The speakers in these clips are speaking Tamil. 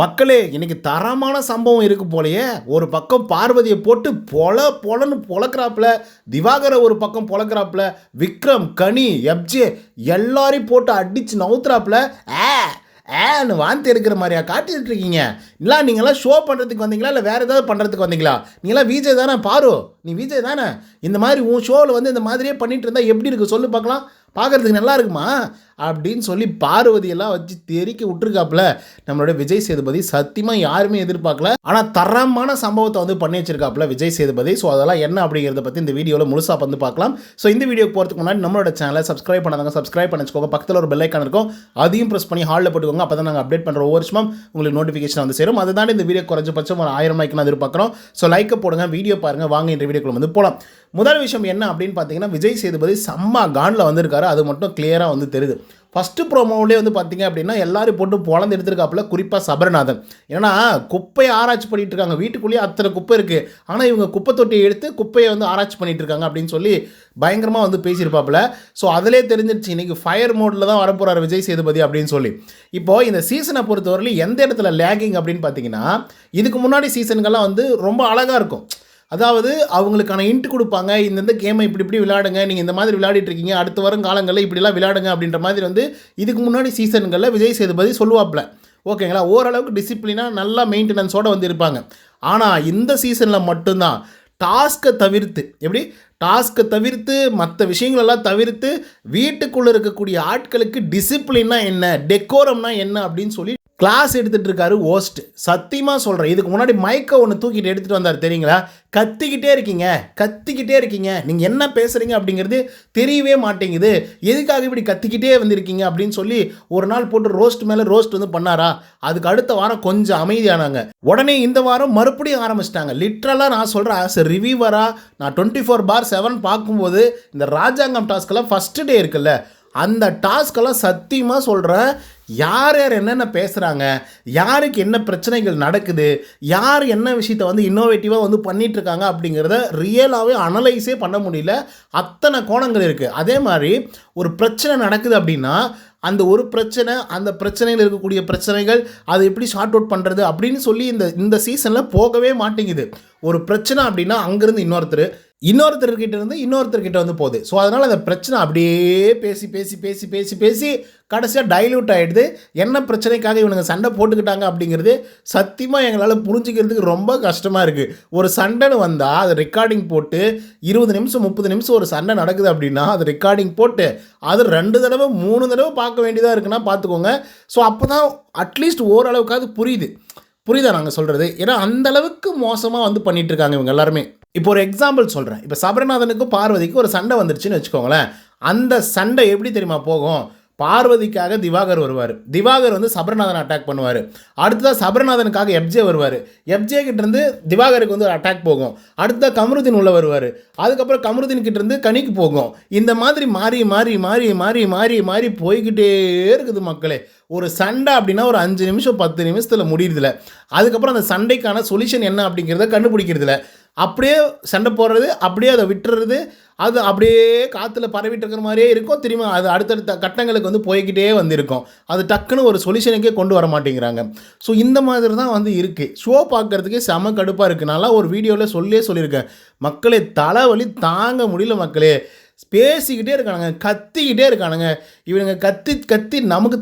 மக்களே இன்னைக்கு தரமான சம்பவம் இருக்கு போலயே. ஒரு பக்கம் பார்வதியை போட்டு பொலன்னு பொளக்குறாப்புல, திவாகரை ஒரு பக்கம் பொளக்குறாப்புல, விக்ரம், கனி, எப்ஜே எல்லாரையும் போட்டு அடிச்சு நவுத்துறாப்புல. ஆ ஏன்னு வாந்தி எடுக்கிற மாதிரியா காட்டிட்டு இருக்கீங்க? இல்லை நீங்களாம் ஷோ பண்ணுறதுக்கு வந்தீங்களா, இல்லை வேறு ஏதாவது பண்ணுறதுக்கு வந்தீங்களா? நீங்களாம் விஜய் தானே? பாரு, நீ விஜய் தானே? இந்த மாதிரி உன் ஷோவில் வந்து இந்த மாதிரியே பண்ணிட்டு இருந்தால் எப்படி இருக்குது சொல்லு பார்க்கலாம். பார்க்குறதுக்கு நல்லா இருக்குமா அப்படின்னு சொல்லி பார்வதியெல்லாம் வச்சு தெறிக்க விட்டுருக்காப்புல நம்மளோட விஜய் சேதுபதி. சத்தியமாக யாருமே எதிர்பார்க்கல. ஆனால் தரமான சம்பவத்தை வந்து பண்ணி வச்சிருக்காப்புல விஜய் சேதுபதி. ஸோ அதெல்லாம் என்ன அப்படிங்கிறத பற்றி இந்த வீடியோவில் முழுசாக வந்து பார்க்கலாம். ஸோ இந்த வீடியோக்கு போகிறதுக்கு முன்னாடி நம்மளோட சேனலை சப்ஸ்கிரைப் பண்ணாதாங்க சப்ஸ்கிரைப் பண்ணி வச்சுக்கோங்க. பக்கத்தில் ஒரு பெல் ஐக்கான் இருக்கும், அதையும் ப்ரெஸ் பண்ணி ஹாலில் போட்டுக்கோங்க. அப்போ தான் நாங்கள் அப்டேட் பண்ணுற ஒவ்வொரு வருஷமும் உங்களுக்கு நோட்டிஃபிகேஷன் வந்து சேரும். அதுதான் இந்த வீடியோ குறைஞ்சபட்சம் ஒரு 1000 லைக் எதிர்பார்க்குறோம். ஸோ லைக்கை போடுங்க, வீடியோ பாருங்கள். வாங்க இந்த வீடியோக்குள்ள வந்து போகலாம். முதல் விஷயம் என்ன அப்படின்னு பார்த்தீங்கன்னா, விஜய் சேதுபதி செம்ம காண்டில் வந்திருக்காரு. அது மட்டும் கிளியராக வந்து தெரியுது. ஃபஸ்ட்டு ப்ரோமோவிலே வந்து பார்த்தீங்க அப்படின்னா எல்லாரும் போட்டு பொழந்து எடுத்துருக்காப்புல, குறிப்பாக சபரநாதன். ஏன்னா குப்பையை ஆராய்ச்சி பண்ணிட்டு இருக்காங்க. வீட்டுக்குள்ளேயே அத்தனை குப்பை இருக்குது, ஆனால் இவங்க குப்பை தொட்டியை எடுத்து குப்பையை வந்து ஆராய்ச்சி பண்ணிட்டு இருக்காங்க அப்படின்னு சொல்லி பயங்கரமாக வந்து பேசியிருப்பாப்புல. ஸோ அதிலே தெரிஞ்சிருச்சு இன்றைக்கி ஃபயர் மோடில் தான் வரப்போகிறார் விஜய் சேதுபதி அப்படின்னு சொல்லி. இப்போது இந்த சீசனை பொறுத்தவரையிலும் எந்த இடத்துல லேகிங் அப்படின்னு பார்த்தீங்கன்னா, இதுக்கு முன்னாடி சீசனுக்கெல்லாம் வந்து ரொம்ப அழகாக இருக்கும். அதாவது அவங்களுக்கான இன்ட்டு கொடுப்பாங்க, இந்தந்த கேமை இப்படி விளையாடுங்க, நீங்கள் இந்த மாதிரி விளையாடிட்டு இருக்கீங்க, அடுத்து வரும் காலங்களில் இப்படிலாம் விளையாடுங்க அப்படின்ற மாதிரி வந்து இதுக்கு முன்னாடி சீசன்களில் விஜய் சேதுபதி சொல்லுவாப்பில். ஓகேங்களா? ஓரளவுக்கு டிசிப்ளினாக நல்லா மெயின்டெனன்ஸோடு வந்து இருப்பாங்க. ஆனால் இந்த சீசனில் மட்டும்தான் டாஸ்க்கை தவிர்த்து, எப்படி டாஸ்க்கை தவிர்த்து மற்ற விஷயங்களெல்லாம் தவிர்த்து வீட்டுக்குள்ளே இருக்கக்கூடிய ஆட்களுக்கு டிசிப்ளின்னா என்ன, டெக்கோரம்னா என்ன அப்படின்னு சொல்லி கிளாஸ் எடுத்துகிட்டு இருக்காரு ஹோஸ்ட். சத்தியமாக சொல்கிறேன், இதுக்கு முன்னாடி மைக்கை ஒன்று தூக்கிட்டு எடுத்துகிட்டு வந்தார் தெரியுங்களா? கத்திக்கிட்டே இருக்கீங்க, நீங்கள் என்ன பேசுகிறீங்க அப்படிங்கிறது தெரியவே மாட்டேங்குது, எதுக்காக இப்படி கத்திக்கிட்டே வந்திருக்கீங்க அப்படின்னு சொல்லி ஒரு நாள் போட்டு ரோஸ்ட் மேலே ரோஸ்ட் வந்து பண்ணாரா. அதுக்கு அடுத்த வாரம் கொஞ்சம் அமைதியானாங்க. உடனே இந்த வாரம் மறுபடியும் ஆரம்பிச்சிட்டாங்க. லிட்ரலாக நான் சொல்கிறேன், ஆஸ் எ ரிவ்யூவராக நான் 24/7 பார்க்கும்போது இந்த ராஜாங்கம் டாஸ்க்கெல்லாம் ஃபஸ்ட்டு டே இருக்குல்ல, அந்த டாஸ்க்கெல்லாம் சத்தியமாக சொல்கிறேன், யார் என்னென்ன பேசுகிறாங்க, யாருக்கு என்ன பிரச்சனைகள் நடக்குது, யார் என்ன விஷயத்தை வந்து இன்னோவேட்டிவாக வந்து பண்ணிகிட்ருக்காங்க அப்படிங்கிறத ரியலாகவே அனலைஸே பண்ண முடியல. அத்தனை கோணங்கள் இருக்குது. அதே மாதிரி ஒரு பிரச்சனை நடக்குது அப்படின்னா அந்த ஒரு பிரச்சனை, அந்த பிரச்சனையில் இருக்கக்கூடிய பிரச்சனைகள், அதை எப்படி ஷார்ட் அவுட் பண்ணுறது அப்படின்னு சொல்லி இந்த சீசனில் போகவே மாட்டேங்குது. ஒரு பிரச்சனை அப்படின்னா அங்கேருந்து இன்னொருத்தர்கிட்ட இருந்து இன்னொருத்தர்கிட்ட வந்து போகுது. ஸோ அதனால் அந்த பிரச்சனை அப்படியே பேசி கடைசியாக டைல்யூட் ஆகிடுது. என்ன பிரச்சனைக்காக இவனுங்க சண்டை போட்டுக்கிட்டாங்க அப்படிங்கிறது சத்தியமாக எங்களால் புரிஞ்சுக்கிறதுக்கு ரொம்ப கஷ்டமாக இருக்குது. ஒரு சண்டைன்னு வந்தால் அது ரெக்கார்டிங் போட்டு 20 நிமிஷம் 30 நிமிஷம் ஒரு சண்டை நடக்குது அப்படின்னா அது ரெக்கார்டிங் போட்டு அது 2 தடவை 3 தடவை பார்க்க வேண்டியதாக இருக்குன்னா பார்த்துக்கோங்க. ஸோ அப்போ தான் அட்லீஸ்ட் ஓரளவுக்காவது புரியுதா நாங்கள் சொல்கிறது? ஏன்னா அந்தளவுக்கு மோசமாக வந்து பண்ணிகிட்ருக்காங்க இவங்க எல்லாருமே. இப்போ ஒரு எக்ஸாம்பிள் சொல்கிறேன். இப்போ சபரநாதனுக்கும் பார்வதிக்கும் ஒரு சண்டை வந்துருச்சுன்னு வச்சுக்கோங்களேன். அந்த சண்டை எப்படி தெரியுமா போகும்? பார்வதிக்காக திவாகர் வருவார், திவாகர் வந்து சபரநாதன் அட்டாக் பண்ணுவார். அடுத்ததாக சபரநாதனுக்காக எப்ஜே வருவார், எப்ஜே கிட்டேருந்து திவாகருக்கு வந்து ஒரு அட்டாக் போகும். அடுத்ததாக கமருதீன் உள்ளே வருவார், அதுக்கப்புறம் கமருதீன் கிட்டேருந்து கனிக்கு போகும். இந்த மாதிரி மாறி போய்கிட்டே இருக்குது மக்களே. ஒரு சண்டை அப்படின்னா ஒரு 5 நிமிஷம் 10 நிமிஷத்தில் முடியுறதில்ல. அதுக்கப்புறம் அந்த சண்டைக்கான சொல்யூஷன் என்ன அப்படிங்கிறத கண்டுபிடிக்கிறதில்ல. அப்படியே சண்டை போடுறது, அப்படியே அதை விட்டுறது, அது அப்படியே காற்றுல பரவிட்டு இருக்கிற மாதிரியே இருக்கும். திரும்ப அது அடுத்தடுத்த கட்டங்களுக்கு வந்து போய்கிட்டே வந்திருக்கும். அது டக்குன்னு ஒரு சொல்யூஷனுக்கே கொண்டு வர மாட்டேங்கிறாங்க. ஸோ இந்த மாதிரி தான் வந்து இருக்குது. ஷோ பார்க்குறதுக்கே செம கடுப்பாக இருக்குது. நல்லா ஒரு வீடியோவில் சொல்லியிருக்கேன், மக்களே தலைவலி தாங்க முடியல மக்களே. பேசிக்கிட்டே இருக்கானுங்க, கத்திக்கிட்டே இருக்கானுங்க. இவனுங்க கத்தி நமக்கு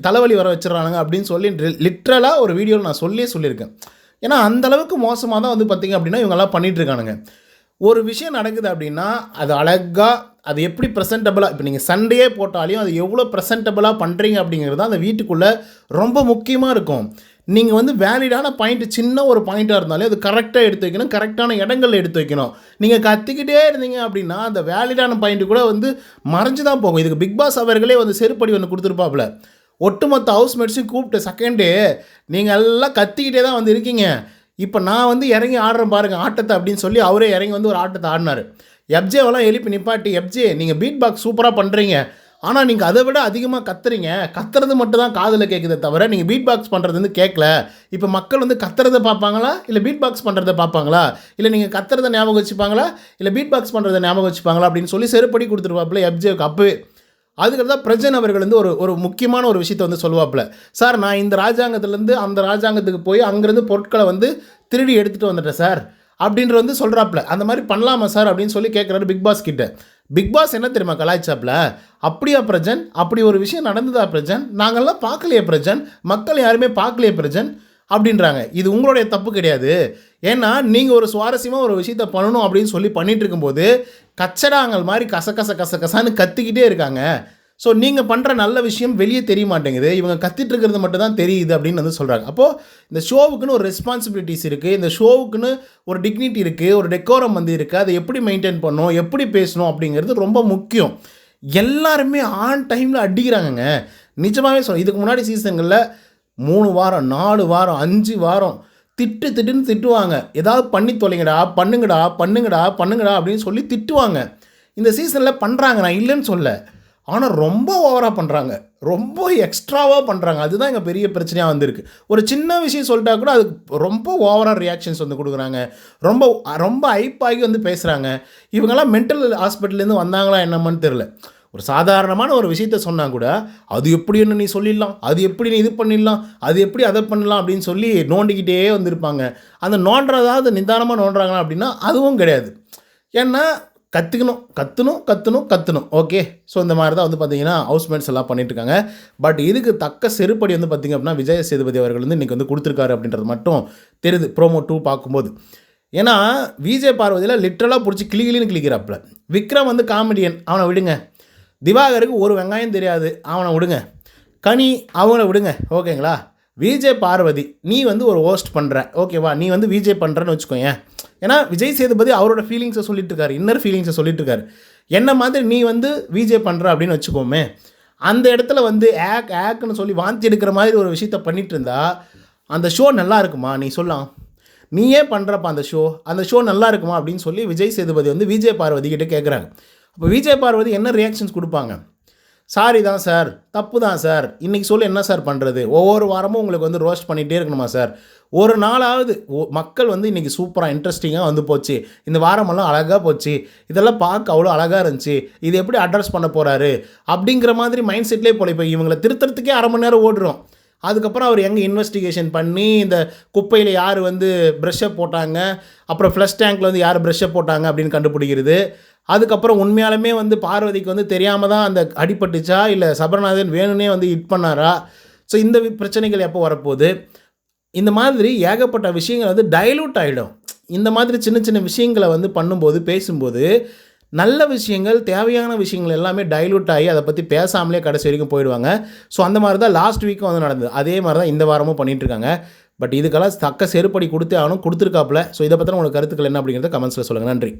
தலைவலி வர வச்சிடறானுங்க அப்படின்னு சொல்லி லிட்ரலாக ஒரு வீடியோவில் நான் சொல்லியிருக்கேன். ஏன்னா அந்தளவுக்கு மோசமாக தான் வந்து பார்த்திங்க அப்படின்னா இவங்கெல்லாம் பண்ணிகிட்ருக்கானுங்க. ஒரு விஷயம் நடக்குது அப்படின்னா அது அழகாக, அது எப்படி ப்ரெசென்டபுளாக, இப்போ நீங்கள் சண்டையே போட்டாலையும் அது எவ்வளோ ப்ரெசென்டபுளாக பண்ணுறீங்க அப்படிங்கிறது தான் அந்த வீட்டுக்குள்ளே ரொம்ப முக்கியமாக இருக்கும். நீங்கள் வந்து வேலிடான பாயிண்ட்டு, சின்ன ஒரு பாயிண்ட்டாக இருந்தாலே அது கரெக்டாக எடுத்து வைக்கணும், கரெக்டான இடங்களில் எடுத்து வைக்கணும். நீங்கள் கத்திக்கிட்டே இருந்தீங்க அப்படின்னா அந்த வேலிடான பாயிண்ட்டு கூட வந்து மறைஞ்சு தான் போகும். இதுக்கு பிக் பாஸ் அவர்களே வந்து செருப்படி ஒன்று கொடுத்துருப்பாப்புல. ஒட்டுமொத்த ஹவுஸ்மேட்ஸையும் கூப்பிட்டு செகண்டு நீங்கள் எல்லாம் கத்திக்கிட்டே தான் வந்து இருக்கீங்க, இப்போ நான் வந்து இறங்கி ஆடுறேன் பாருங்கள் ஆட்டத்தை அப்படின்னு சொல்லி அவரே இறங்கி வந்து ஒரு ஆட்டத்தை ஆடினார். எப்ஜேவெல்லாம் எழுப்பி நிப்பாட்டி, எப்ஜே நீங்கள் பீட் பாக்ஸ் சூப்பராக பண்ணுறீங்க, ஆனால் நீங்கள் அதை விட அதிகமாக கத்துறது மட்டும் தான் காதில் கேட்குதே தவிர நீங்கள் பீட் பாக்ஸ் பண்ணுறது வந்து கேட்கல. இப்போ மக்கள் வந்து கத்துறதை பார்ப்பாங்களா, இல்லை பீட் பாக்ஸ் பண்ணுறதை பார்ப்பாங்களா, இல்லை நீங்கள் கத்துறதை ஞாபகம் வச்சுப்பாங்களா, இல்லை பீட் பாக்ஸ் பண்ணுறதை ஞாபகம் வச்சுப்பாங்களா அப்படின்னு சொல்லி செருப்படி கொடுத்துருப்பாப்புல எப்ஜேவுக்கு அப்போவே. அதுக்கு தான் பிரஜன் அவர்கள் வந்து ஒரு ஒரு முக்கியமான ஒரு விஷயத்தை வந்து சொல்லுவாப்புல. சார் நான் இந்த ராஜாங்கத்திலேருந்து அந்த ராஜாங்கத்துக்கு போய் அங்கேருந்து பொருட்களை வந்து திருடி எடுத்துகிட்டு வந்துட்டேன் சார் அப்படின்ற வந்து சொல்கிறாப்புல. அந்த மாதிரி பண்ணலாமா சார் அப்படின்னு சொல்லி கேட்குறாரு பிக் பாஸ் கிட்ட. பிக் பாஸ் என்ன தெரியுமா கலாய்ச்சாப்புல, அப்படியா பிரஜன், அப்படி ஒரு விஷயம் நடந்ததா பிரஜன், நாங்கள்லாம் பார்க்கலையே பிரஜன், மக்கள் யாருமே பார்க்கலையே பிரஜன் அப்படின்றாங்க. இது உங்களுடைய தப்பு கிடையாது. ஏன்னா நீங்கள் ஒரு சுவாரஸ்யமாக ஒரு விஷயத்தை பண்ணணும் அப்படின்னு சொல்லி பண்ணிகிட்டு இருக்கும்போது கச்சடாங்கள் மாதிரி கசன்னு கத்திக்கிட்டே இருக்காங்க. ஸோ நீங்கள் பண்ணுற நல்ல விஷயம் வெளியே தெரிய மாட்டேங்குது, இவங்க கத்திட்டு இருக்கிறது மட்டும் தான் தெரியுது அப்படின்னு வந்து சொல்கிறாங்க. அப்போது இந்த ஷோவுக்குன்னு ஒரு ரெஸ்பான்சிபிலிட்டிஸ் இருக்குது, இந்த ஷோவுக்குன்னு ஒரு டிக்னிட்டி இருக்குது, ஒரு டெக்கோரம் வந்து இருக்குது. அதை எப்படி மெயின்டைன் பண்ணணும், எப்படி பேசணும் அப்படிங்கிறது ரொம்ப முக்கியம். எல்லாருமே ஆன் டைமில் அடிக்கிறாங்கங்க. நிஜமாகவே இதுக்கு முன்னாடி சீசன்களில் 3 வாரம் 4 வாரம் 5 வாரம் திட்டுன்னு திட்டுவாங்க. ஏதாவது பண்ணி தொலைங்கடா, பண்ணுங்கடா அப்படின்னு சொல்லி திட்டுவாங்க. இந்த சீசனில் பண்ணுறாங்க, நான் இல்லைன்னு சொல்ல. ஆனால் ரொம்ப ஓவராக பண்ணுறாங்க, ரொம்ப எக்ஸ்ட்ராவாக பண்ணுறாங்க. அதுதான் எங்கள் பெரிய பிரச்சனையாக வந்திருக்கு. ஒரு சின்ன விஷயம் சொல்லிட்டா கூட அதுக்கு ரொம்ப ஓவராக ரியாக்ஷன்ஸ் வந்து கொடுக்குறாங்க, ரொம்ப ரொம்ப ஹைப்பாகி வந்து பேசுகிறாங்க. இவங்கெல்லாம் மென்டல் ஹாஸ்பிட்டல்லேருந்து வந்தாங்களா என்னமான்னு தெரில. ஒரு சாதாரணமான ஒரு விஷயத்த சொன்னால் கூட அது எப்படின்னு நீ சொல்லிடலாம், அது எப்படி நீ இது பண்ணிடலாம், அது எப்படி அதை பண்ணலாம் அப்படின்னு சொல்லி நோண்டிக்கிட்டே வந்திருப்பாங்க. அந்த நோண்டுறதாவது நிதானமாக நோண்டுறாங்களா அப்படின்னா அதுவும் கிடையாது. ஏன்னா கற்றணும். ஓகே, ஸோ இந்த மாதிரி தான் வந்து பார்த்திங்கன்னா ஹவுஸ்மேட்ஸ் எல்லாம் பண்ணிட்டுருக்காங்க. பட் இதுக்கு தக்க செருப்படி வந்து பார்த்திங்க அப்படின்னா விஜய் சேதுபதி அவர்கள் வந்து இன்றைக்கி வந்து கொடுத்துருக்காரு அப்படின்றது மட்டும் தெரியுது ப்ரோமோ 2 பார்க்கும்போது. ஏன்னா விஜய் பார்வதியில் லிட்ரலாக பிடிச்சி கிளின்னு கிளிக்கிறாப்புல. விக்ரம் வந்து காமெடியன், அவனை விடுங்க. திவாகருக்கு ஒரு வெங்காயம் தெரியாது, அவனை விடுங்க. கனி அவங்கள விடுங்க, ஓகேங்களா. விஜய் பார்வதி நீ வந்து ஒரு ஹோஸ்ட் பண்ணுற, ஓகேவா, நீ வந்து விஜய் பண்ணுறன்னு வச்சுக்கோங்க. ஏன்னா விஜய் சேதுபதி அவரோட ஃபீலிங்ஸை சொல்லிட்டு இருக்காரு, இன்னர் ஃபீலிங்ஸை சொல்லிட்டு இருக்காரு. என்ன மாதிரி நீ வந்து விஜய் பண்ணுற அப்படின்னு வச்சுக்கோமே, அந்த இடத்துல வந்து ஆக்னு சொல்லி வாந்தி எடுக்கிற மாதிரி ஒரு விஷயத்த பண்ணிட்டு இருந்தா அந்த ஷோ நல்லா இருக்குமா நீ சொல்லலாம். நீயே பண்ணுறப்ப அந்த ஷோ நல்லா இருக்குமா அப்படின்னு சொல்லி விஜய் சேதுபதி வந்து விஜய் பார்வதி கிட்டே கேட்குறாங்க. அப்போ விஜய் பார்வதி என்ன ரியாக்ஷன்ஸ் கொடுப்பாங்க? சாரி தான் சார், தப்பு தான் சார், இன்றைக்கி சொல்லி என்ன சார் பண்ணுறது, ஒவ்வொரு வாரமும் உங்களுக்கு வந்து ரோஸ்ட் பண்ணிகிட்டே இருக்கணுமா சார், ஒரு நாளாவது மக்கள் வந்து இன்றைக்கி சூப்பராக இன்ட்ரெஸ்டிங்காக வந்து போச்சு, இந்த வாரமெல்லாம் அழகாக போச்சு, இதெல்லாம் பார்க்க அவ்வளோ அழகாக இருந்துச்சு, இது எப்படி அட்ரஸ் பண்ண போகிறாரு அப்படிங்கிற மாதிரி மைண்ட் செட்லேயே போல. இப்போ இவங்களை திருத்தறதுக்கே அரை மணி நேரம் ஓடுறோம். அதுக்கப்புறம் அவர் எங்கே இன்வெஸ்டிகேஷன் பண்ணி இந்த குப்பையில் யார் வந்து ப்ரெஷ்ஷை போட்டாங்க, அப்புறம் ஃப்ளஷ் டேங்க்கில் வந்து யார் ப்ரெஷ்ஷை போட்டாங்க அப்படின்னு கண்டுபிடிக்கிறது. அதுக்கப்புறம் உண்மையாலுமே வந்து பார்வதிக்கு வந்து தெரியாமல் தான் அந்த அடிபட்டுச்சா இல்லை சபரநாதன் வேணும்னே வந்து ஹிட் பண்ணாரா? ஸோ இந்த பிரச்சனைகள் எப்போ வரப்போகுது? இந்த மாதிரி ஏகப்பட்ட விஷயங்கள் வந்து டைலூட் ஆகிடும். இந்த மாதிரி சின்ன சின்ன விஷயங்களை வந்து பண்ணும்போது பேசும்போது நல்ல விஷயங்கள், தேவையான விஷயங்கள் எல்லாமே டைலூட் ஆகி அதை பற்றி பேசாமலே கடைசி வரைக்கும் போயிடுவாங்க. ஸோ அந்த மாதிரி தான் லாஸ்ட் வீக்கும் வந்து நடந்தது. அதே மாதிரி தான் இந்த வாரமும் பண்ணிகிட்ருக்காங்க. பட் இதுக்கெல்லாம் தக்க செருப்படி கொடுத்தே ஆகணும், கொடுத்துருக்காப்புல. ஸோ இதை பற்றின உங்களுக்கு கருத்துக்கள் என்ன அப்படிங்கிறத கமெண்ட்ஸில் சொல்லுங்கள். நன்றி.